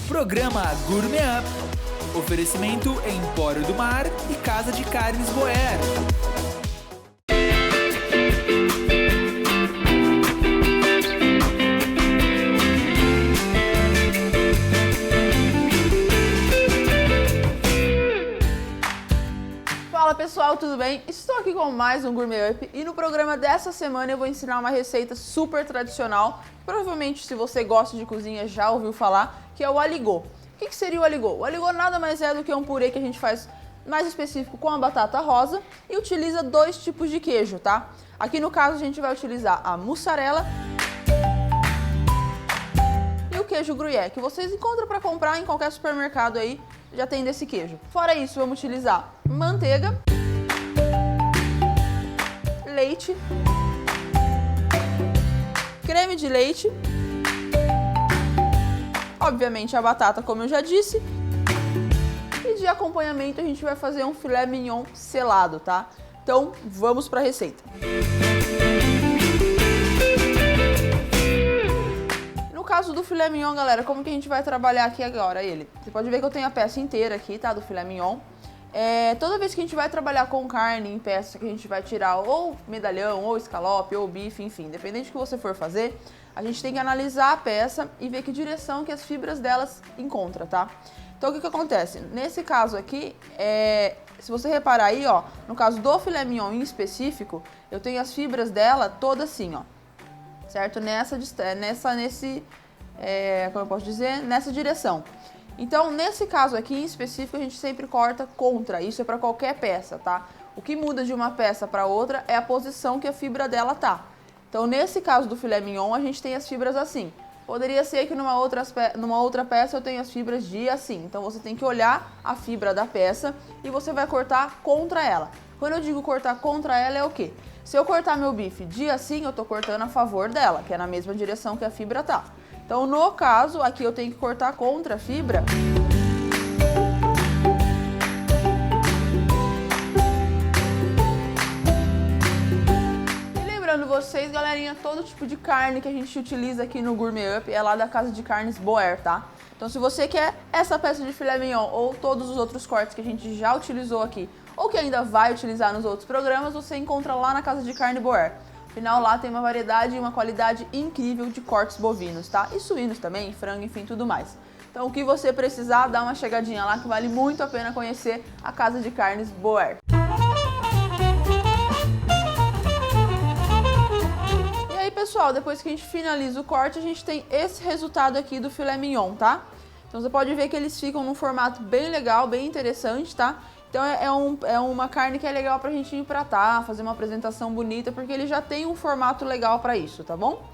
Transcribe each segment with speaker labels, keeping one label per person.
Speaker 1: Programa Gourmet Up. Oferecimento Empório do Mar e Casa de Carnes Boer.
Speaker 2: Fala pessoal, tudo bem? Estou aqui com mais um Gourmet Up e no programa dessa semana eu vou ensinar uma receita super tradicional. Provavelmente, se você gosta de cozinha, já ouviu falar, que é o aligot. O que seria o aligot? O aligot nada mais é do que um purê que a gente faz mais específico com a batata rosa e utiliza dois tipos de queijo, tá? Aqui no caso a gente vai utilizar a mussarela e o queijo gruyère, que vocês encontram para comprar em qualquer supermercado aí, já tem desse queijo. Fora isso, vamos utilizar manteiga, leite, creme de leite, obviamente a batata, como eu já disse, e de acompanhamento a gente vai fazer um filé mignon selado, tá? Então vamos para a receita. No caso do filé mignon, galera, como que a gente vai trabalhar aqui agora ele? Você pode ver que eu tenho a peça inteira aqui, tá, do filé mignon. Toda vez que a gente vai trabalhar com carne em peça, que a gente vai tirar ou medalhão, ou escalope, ou bife, enfim, independente do que você for fazer, a gente tem que analisar a peça e ver que direção que as fibras delas encontram, tá? Então o que acontece? Nesse caso aqui, se você reparar aí, ó, no caso do filé mignon em específico, eu tenho as fibras dela todas assim, ó, certo? Como eu posso dizer? Nessa direção. Então, nesse caso aqui em específico, a gente sempre corta contra. Isso é para qualquer peça, tá? O que muda de uma peça para outra é a posição que a fibra dela tá. Então, nesse caso do filé mignon, a gente tem as fibras assim. Poderia ser que numa outra peça eu tenha as fibras de assim. Então, você tem que olhar a fibra da peça e você vai cortar contra ela. Quando eu digo cortar contra ela, é o quê? Se eu cortar meu bife de assim, eu tô cortando a favor dela, que é na mesma direção que a fibra tá. Então, no caso, aqui eu tenho que cortar contra a fibra. E lembrando vocês, galerinha, todo tipo de carne que a gente utiliza aqui no Gourmet Up é lá da Casa de Carnes Boer, tá? Então, se você quer essa peça de filé mignon ou todos os outros cortes que a gente já utilizou aqui, ou que ainda vai utilizar nos outros programas, você encontra lá na Casa de Carne Boer. Afinal, lá tem uma variedade e uma qualidade incrível de cortes bovinos, tá? E suínos também, frango, enfim, tudo mais. Então, o que você precisar, dá uma chegadinha lá que vale muito a pena conhecer a Casa de Carnes Boer. E aí, pessoal, depois que a gente finaliza o corte, a gente tem esse resultado aqui do filé mignon, tá? Então, você pode ver que eles ficam num formato bem legal, bem interessante, tá? Então é uma carne que é legal pra gente empratar, fazer uma apresentação bonita, porque ele já tem um formato legal pra isso, tá bom?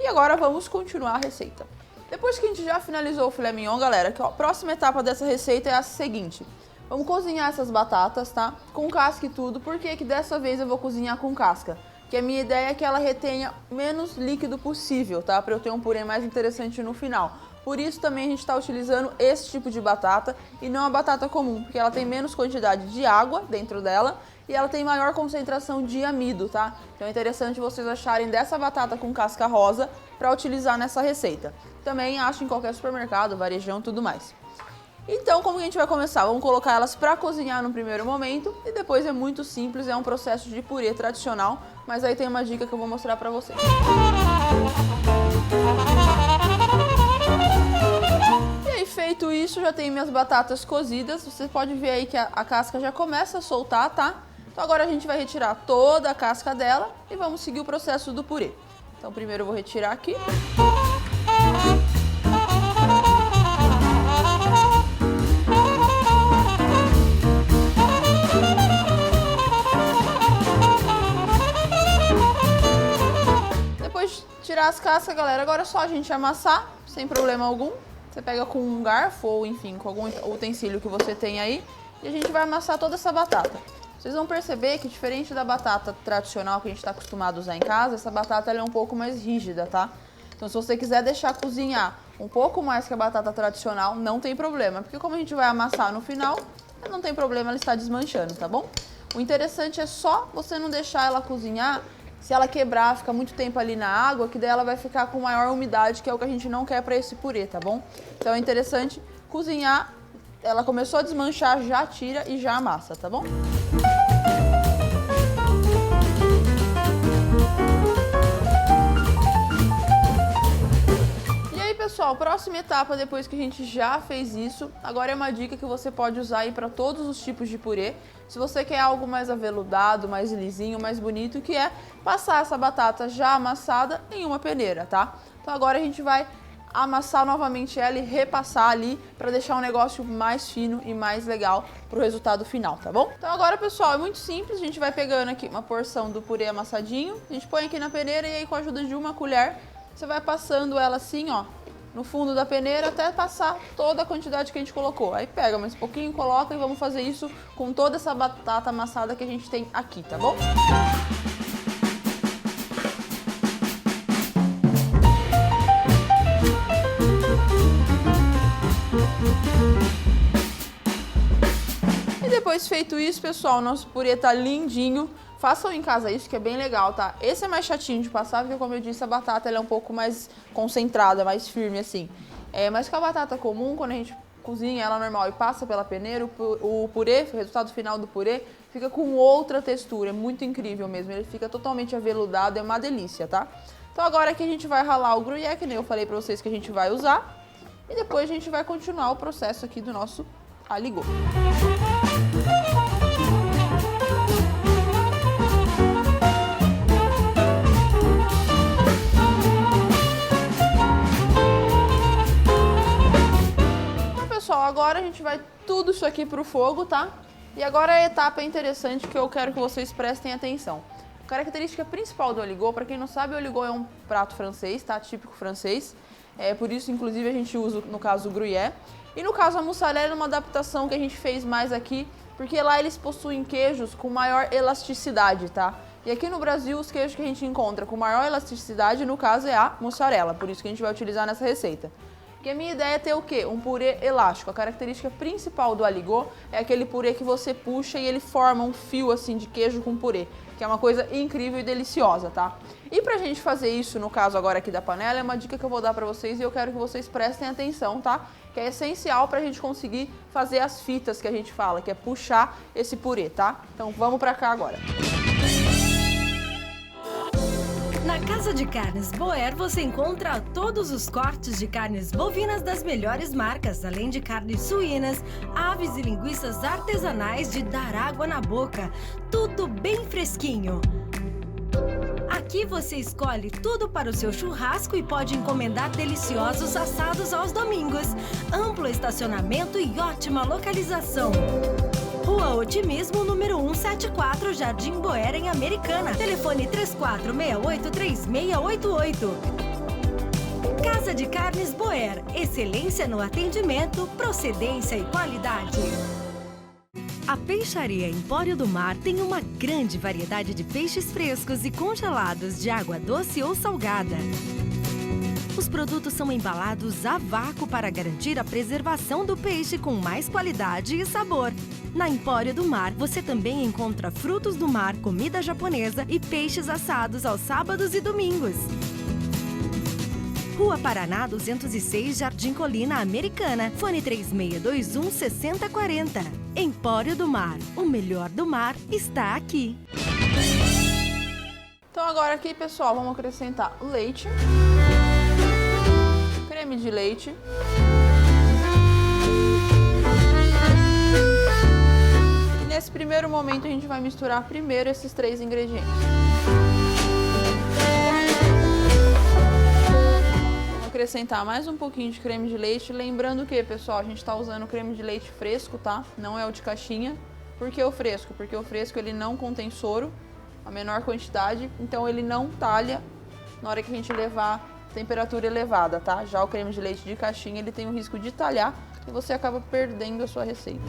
Speaker 2: E agora vamos continuar a receita. Depois que a gente já finalizou o filé mignon, galera, a próxima etapa dessa receita é a seguinte. Vamos cozinhar essas batatas, tá? Com casca e tudo. Por que dessa vez eu vou cozinhar com casca? Que a minha ideia é que ela retenha menos líquido possível, tá? Pra eu ter um purê mais interessante no final. Por isso também a gente está utilizando esse tipo de batata e não a batata comum, porque ela tem menos quantidade de água dentro dela e ela tem maior concentração de amido, tá? Então é interessante vocês acharem dessa batata com casca rosa para utilizar nessa receita. Também acho em qualquer supermercado, varejão e tudo mais. Então, como que a gente vai começar? Vamos colocar elas para cozinhar no primeiro momento e depois é muito simples, é um processo de purê tradicional, mas aí tem uma dica que eu vou mostrar para vocês. Feito isso, já tenho minhas batatas cozidas. Você pode ver aí que a casca já começa a soltar, tá? Então agora a gente vai retirar toda a casca dela e vamos seguir o processo do purê. Então primeiro eu vou retirar aqui. Depois de tirar as cascas, galera, agora é só a gente amassar, sem problema algum. Você pega com um garfo ou, enfim, com algum utensílio que você tem aí e a gente vai amassar toda essa batata. Vocês vão perceber que, diferente da batata tradicional que a gente está acostumado a usar em casa, essa batata ela é um pouco mais rígida, tá? Então, se você quiser deixar cozinhar um pouco mais que a batata tradicional, não tem problema, porque como a gente vai amassar no final, não tem problema ela estar desmanchando, tá bom? O interessante é só você não deixar ela cozinhar Se ela quebrar, fica muito tempo ali na água, que daí ela vai ficar com maior umidade, que é o que a gente não quer para esse purê, tá bom? Então é interessante cozinhar, ela começou a desmanchar, já tira e já amassa, tá bom? Pessoal, próxima etapa depois que a gente já fez isso, agora é uma dica que você pode usar aí para todos os tipos de purê. Se você quer algo mais aveludado, mais lisinho, mais bonito, que é passar essa batata já amassada em uma peneira, tá? Então agora a gente vai amassar novamente ela e repassar ali para deixar um negócio mais fino e mais legal pro resultado final, tá bom? Então agora, pessoal, é muito simples, a gente vai pegando aqui uma porção do purê amassadinho, a gente põe aqui na peneira e aí com a ajuda de uma colher, você vai passando ela assim, ó, no fundo da peneira até passar toda a quantidade que a gente colocou. Aí pega mais um pouquinho, coloca e vamos fazer isso com toda essa batata amassada que a gente tem aqui, tá bom? E depois feito isso, pessoal, nosso purê tá lindinho. Façam em casa isso, que é bem legal, tá? Esse é mais chatinho de passar, porque como eu disse, a batata ela é um pouco mais concentrada, mais firme assim. Mas com a batata comum, quando a gente cozinha ela normal e passa pela peneira, o purê, o resultado final do purê, fica com outra textura, é muito incrível mesmo. Ele fica totalmente aveludado, é uma delícia, tá? Então agora aqui a gente vai ralar o gruyère, que nem eu falei pra vocês que a gente vai usar. E depois a gente vai continuar o processo aqui do nosso aligot. Pessoal, agora a gente vai tudo isso aqui pro fogo, tá? E agora a etapa interessante que eu quero que vocês prestem atenção. A característica principal do aligot, para quem não sabe, o aligot é um prato francês, tá? Típico francês. Por isso, inclusive, a gente usa, no caso, o gruyère. E no caso, a mussarela é uma adaptação que a gente fez mais aqui, porque lá eles possuem queijos com maior elasticidade, tá? E aqui no Brasil, os queijos que a gente encontra com maior elasticidade, no caso, é a mussarela. Por isso que a gente vai utilizar nessa receita. Porque a minha ideia é ter o quê? Um purê elástico. A característica principal do aligot é aquele purê que você puxa e ele forma um fio assim de queijo com purê, que é uma coisa incrível e deliciosa, tá? E pra gente fazer isso, no caso agora aqui da panela, é uma dica que eu vou dar pra vocês e eu quero que vocês prestem atenção, tá? Que é essencial pra gente conseguir fazer as fitas que a gente fala, que é puxar esse purê, tá? Então vamos pra cá agora.
Speaker 3: Na Casa de Carnes Boer você encontra todos os cortes de carnes bovinas das melhores marcas, além de carnes suínas, aves e linguiças artesanais de dar água na boca. Tudo bem fresquinho. Aqui você escolhe tudo para o seu churrasco e pode encomendar deliciosos assados aos domingos. Amplo estacionamento e ótima localização. Rua Otimismo, número 174, Jardim Boer, em Americana. Telefone 3468-3688. Casa de Carnes Boer. Excelência no atendimento, procedência e qualidade. A Peixaria Empório do Mar tem uma grande variedade de peixes frescos e congelados de água doce ou salgada. Os produtos são embalados a vácuo para garantir a preservação do peixe com mais qualidade e sabor. Na Empório do Mar, você também encontra frutos do mar, comida japonesa e peixes assados aos sábados e domingos. Rua Paraná 206, Jardim Colina, Americana. Fone 3621-6040. Empório do Mar. O melhor do mar está aqui.
Speaker 2: Então agora aqui, pessoal, vamos acrescentar leite, creme de leite, e nesse primeiro momento a gente vai misturar primeiro esses três ingredientes. Vamos acrescentar mais um pouquinho de creme de leite, lembrando que, pessoal, a gente está usando creme de leite fresco, tá? Não é o de caixinha. Por que o fresco? Porque o fresco ele não contém soro, a menor quantidade, então ele não talha na hora que a gente levar a temperatura elevada, tá? Já o creme de leite de caixinha, ele tem o risco de talhar e você acaba perdendo a sua receita.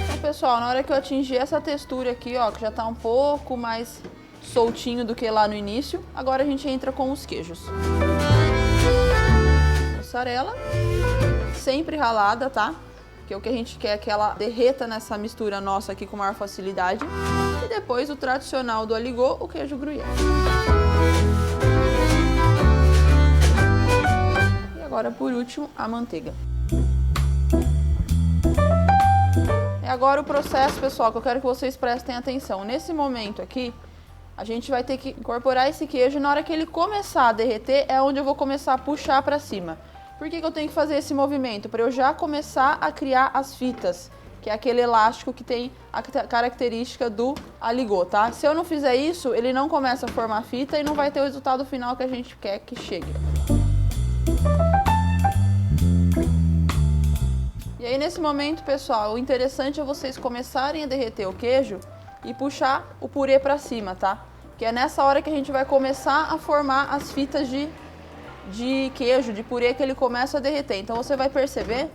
Speaker 2: Então, pessoal, na hora que eu atingir essa textura aqui, ó, que já tá um pouco mais soltinho do que lá no início, agora a gente entra com os queijos. Mussarela, sempre ralada, tá? que é o que a gente quer que ela derreta nessa mistura nossa aqui com maior facilidade. E depois o tradicional do aligot, o queijo gruyère. E agora, por último, a manteiga. E agora o processo, pessoal, que eu quero que vocês prestem atenção. Nesse momento aqui, a gente vai ter que incorporar esse queijo. Na hora que ele começar a derreter, é onde eu vou começar a puxar para cima. Por que eu tenho que fazer esse movimento? Para eu já começar a criar as fitas, que é aquele elástico que tem a característica do aligot, tá? Se eu não fizer isso, ele não começa a formar fita e não vai ter o resultado final que a gente quer que chegue. E aí, nesse momento, pessoal, o interessante é vocês começarem a derreter o queijo e puxar o purê para cima, tá? Que é nessa hora que a gente vai começar a formar as fitas de queijo, de purê, que ele começa a derreter. Então você vai perceber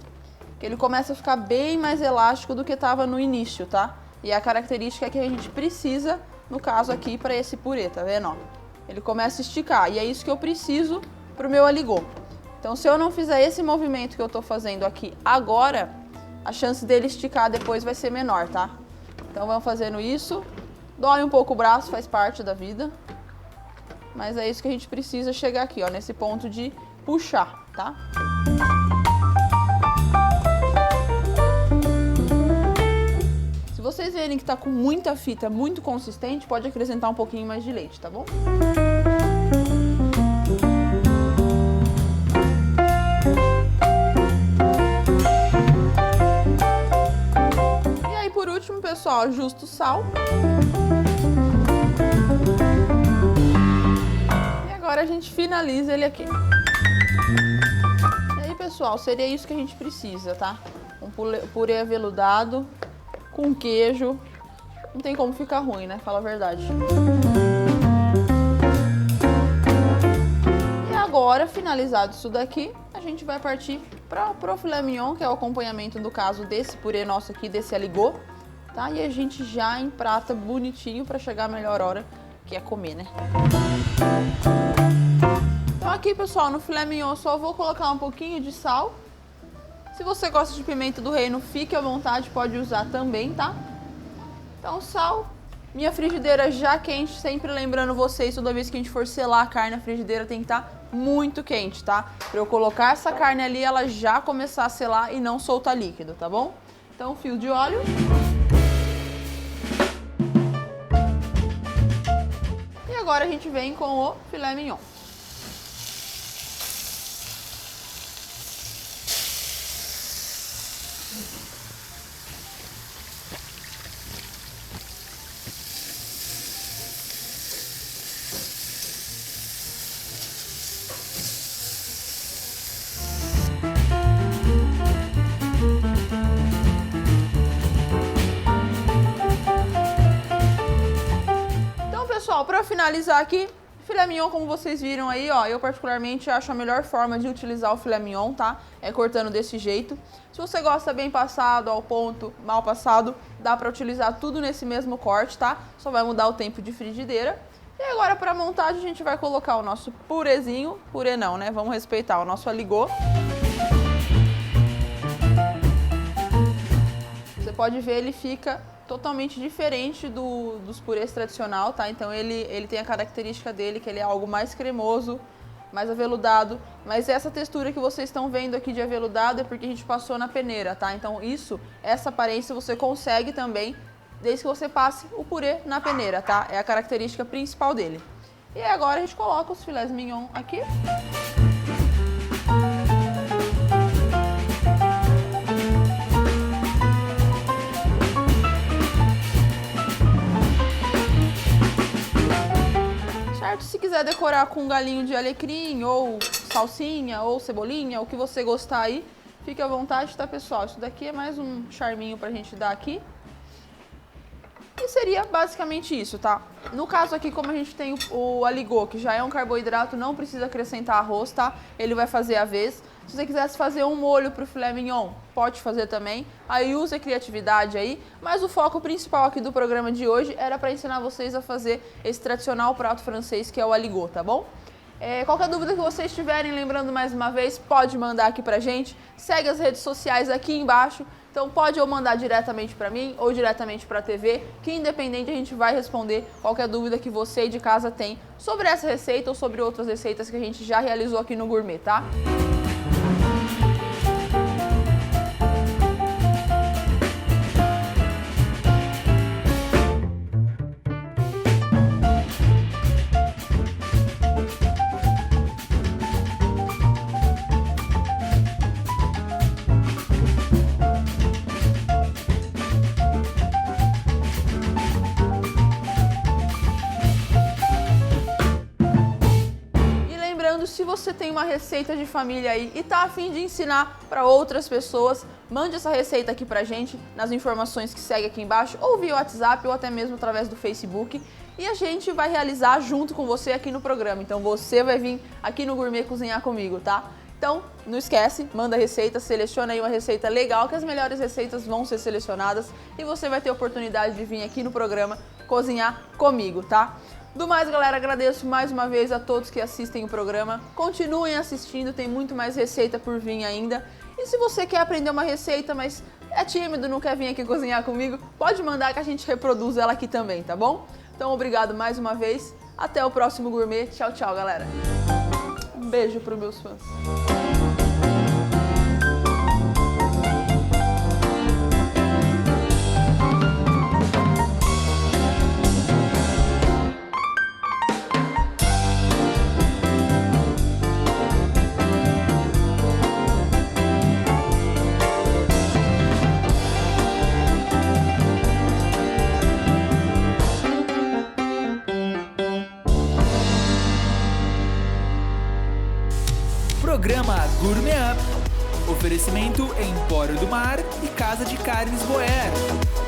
Speaker 2: que ele começa a ficar bem mais elástico do que estava no início, tá? E a característica que a gente precisa, no caso aqui, para esse purê, tá vendo? Ó, ele começa a esticar e é isso que eu preciso para o meu aligot. Então, se eu não fizer esse movimento que eu tô fazendo aqui agora, a chance dele esticar depois vai ser menor, tá? Então, vamos fazendo isso. Dói um pouco o braço, faz parte da vida. Mas é isso que a gente precisa chegar aqui, ó, nesse ponto de puxar, tá? Se vocês verem que tá com muita fita, muito consistente, pode acrescentar um pouquinho mais de leite, tá bom? Por último, pessoal, justo sal. E agora a gente finaliza ele aqui. E aí, pessoal, seria isso que a gente precisa, tá? Um purê aveludado com queijo. Não tem como ficar ruim, né? Fala a verdade. E agora, finalizado isso daqui, a gente vai partir para o filé mignon, que é o acompanhamento, no caso, desse purê nosso aqui, desse aligot. Tá? E a gente já emprata bonitinho para chegar a melhor hora, que é comer, né? Então aqui, pessoal, no filé mignon eu só vou colocar um pouquinho de sal. Se você gosta de pimenta do reino, fique à vontade, pode usar também, tá? Então, sal. Minha frigideira já quente, sempre lembrando vocês, toda vez que a gente for selar a carne, a frigideira tem que estar muito quente, tá? Para eu colocar essa carne ali, ela já começar a selar e não soltar líquido, tá bom? Então, fio de óleo. Agora a gente vem com o filé mignon. Pessoal, para finalizar aqui, filé mignon, como vocês viram aí, ó, eu particularmente acho a melhor forma de utilizar o filé mignon, tá? É cortando desse jeito. Se você gosta bem passado, ao ponto, mal passado, dá para utilizar tudo nesse mesmo corte, tá? Só vai mudar o tempo de frigideira. E agora, para montagem, a gente vai colocar o nosso purezinho. Purê não, né? Vamos respeitar o nosso aligot. Você pode ver, ele fica totalmente diferente dos purês tradicional, tá? Então ele tem a característica dele, que ele é algo mais cremoso, mais aveludado. Mas essa textura que vocês estão vendo aqui de aveludado é porque a gente passou na peneira, tá? Então essa aparência você consegue também, desde que você passe o purê na peneira, tá? É a característica principal dele. E agora a gente coloca os filés mignon aqui. Se quiser decorar com um galinho de alecrim, ou salsinha, ou cebolinha, o que você gostar aí, fique à vontade, tá, pessoal? Isso daqui é mais um charminho pra gente dar aqui. E seria basicamente isso, tá? No caso aqui, como a gente tem o aligot, que já é um carboidrato, não precisa acrescentar arroz, tá? Ele vai fazer a vez. Se você quisesse fazer um molho pro filé mignon, pode fazer também. Aí use a criatividade aí. Mas o foco principal aqui do programa de hoje era para ensinar vocês a fazer esse tradicional prato francês, que é o aligot, tá bom? Qualquer dúvida que vocês tiverem, lembrando mais uma vez, pode mandar aqui pra gente. Segue as redes sociais aqui embaixo. Então pode ou mandar diretamente pra mim ou diretamente pra TV, que independente a gente vai responder qualquer dúvida que você de casa tem sobre essa receita ou sobre outras receitas que a gente já realizou aqui no Gourmet, tá? Se você tem uma receita de família aí e tá a fim de ensinar para outras pessoas, mande essa receita aqui pra gente nas informações que segue aqui embaixo, ou via WhatsApp ou até mesmo através do Facebook, e a gente vai realizar junto com você aqui no programa. Então você vai vir aqui no Gourmet cozinhar comigo, tá? Então, não esquece, manda a receita, seleciona aí uma receita legal, que as melhores receitas vão ser selecionadas e você vai ter a oportunidade de vir aqui no programa cozinhar comigo, tá? Do mais, galera, agradeço mais uma vez a todos que assistem o programa. Continuem assistindo, tem muito mais receita por vir ainda. E se você quer aprender uma receita, mas é tímido, não quer vir aqui cozinhar comigo, pode mandar que a gente reproduz ela aqui também, tá bom? Então, obrigado mais uma vez. Até o próximo Gourmet. Tchau, tchau, galera. Um beijo pros meus fãs.
Speaker 1: Programa Gourmet Up. Oferecimento Empório do Mar e Casa de Carnes Boer.